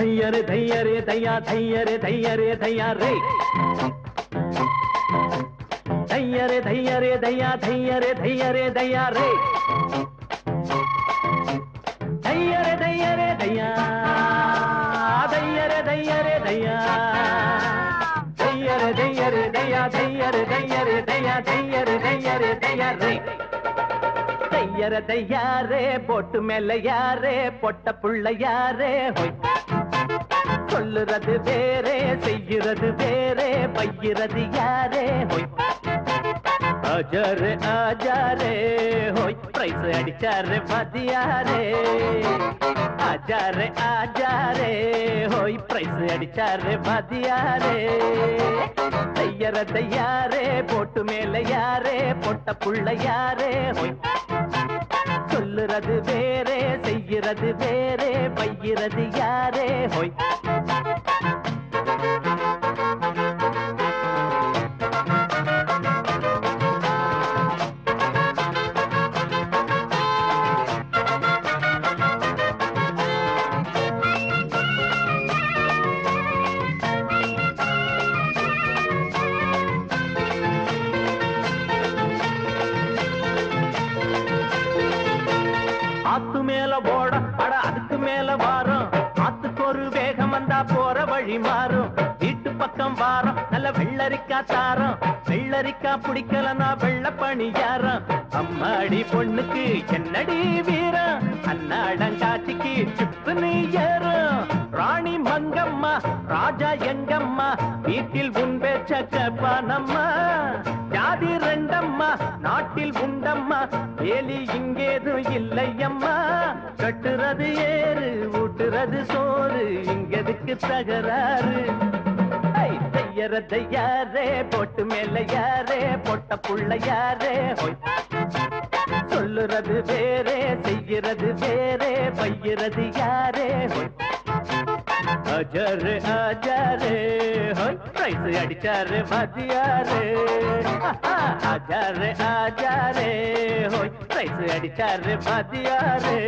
தையரே தையரே தையா தையரே தையரே தையா ரே தையரே தையரே தையா தையரே தையரே தையா ரே தையரே தையரே தையா தையரே தையரே தையா தையரே தையரே தையா தையரே தையரே தையா தையரே தையரே தையா ரே தையர தையாரே போட்டு மேல யாரே பொட்ட புள்ள யாரே ஹோய் சொல்லுறது வேறே செய்யுறது வேறே பையிறது யாரே ஹோய் ஆஜாரே ஆஜாரே ஹோய் பிரைஸ் அடிச்சாரே மதியாரே ஆஜாரே ஆஜாரே ஹோய் பிரைஸ் அடிச்சாரே மதியாரே தையர தையாரே போட்டு மேல யாரே பொட்ட புள்ள யாரே ஹோய் சொல்லுறது வேறே செய்யுறது வேறே பையிறது யாரே ஹோய் ஆத்து மேல போட அட அதுக்கு மேல வாரம் ஆத்துக்கு ஒரு வேகம் வந்தா போற வழி மாறும் வீட்டு பக்கம் வாரம் நல்ல வெள்ளரிக்கா தாரம் வெள்ளரிக்கா பிடிக்கலனா வெள்ள பணியாரம் அம்மாடி பொண்ணுக்கு என்னடி வீரம் அன்னாடங்காட்சிக்கு சிப்புன்னு ஏறும் ராணி மங்கம்மா ராஜா எங்கம்மா வீட்டில் உன்பேச்ச கேப்பானம்மா ஜாதி ரெண்டம்மா நாட்டில் உண்டம்மா வேலி இங்கேதும் இல்லையம்மா கட்டுறது ஏறு ஊட்டுறது சோறு இங்கதுக்கு தகராறு தையர தையாரே போட்டு மேல யாரே பொட்ட புள்ள யாரே ஹோய் சொல்லுறது வேறே செய்யுறது வேறே பையிறது யாரே ஹோய் ஆஜாரே ஆஜாரே ஹோய் பிரைஸ் அடிச்சாரே மதியாரே ஆஜாரே ஆஜாரே ஹோய் பிரைஸ் அடிச்சாரே மதியாரே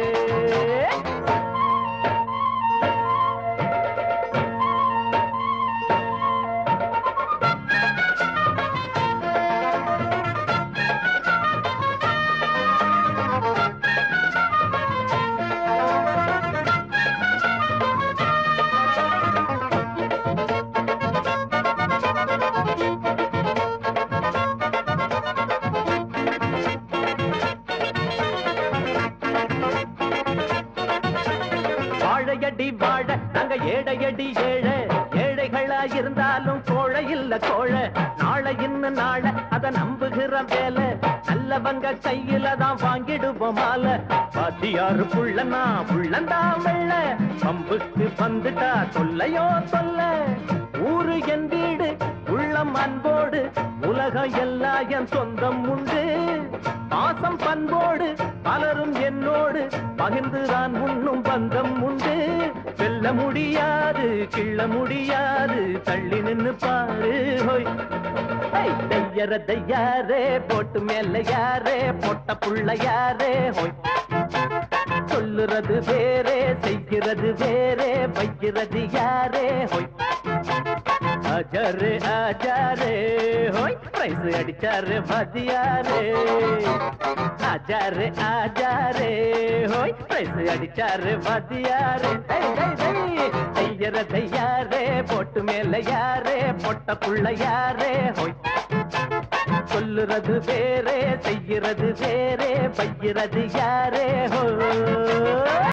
வாழையடி வாழ நாங்க ஏழையடி ஏழை ஏழைகளா இருந்தாலும் கோழை இல்ல கோழை நாளை இன்னும் நாளை அத நம்புகிற வேலை நல்லவங்க கையில தான் வாங்கிடுவோம் மாலை பாத்தியாரு புள்ளனா புள்ளந்தா வெள்ள பம்புக்கு வந்துட்டா சொல்லையோ சொல்ல ஊரு என் வீடு உள்ளம் அன்போடு உலகம் எல்லாம் என் சொந்தம் உண்டு பாசம் பண்போடு பலரும் என்னோடு பகிர்ந்துதான் உண்ணும் பந்தம் உண்டு வெல்ல முடியாது கிள்ள முடியாது தள்ளி நின்னு பாரு ஹோய் தையர தையாரே போட்டு மேல யாரே பொட்ட புள்ள யாரே ஹோய் சொல்லுறது வேறே செய்கிறது வேறே பையிறது யாரே ஹோய் ஆஜாரே ஆஜாரே ஹோய் பிரைஸ் அடிச்சாரே மதியாரே ஆஜாரே ஆஜாரே ஹோய் பிரைஸ் அடிச்சாரே மதியாரே தையர தையாரே போட்டு மேல யாரே பொட்ட புள்ள யாரே ஹோய் சொல்லுறது வேறே செய்யுறது வேறே பையிறது யாரே ஹோய்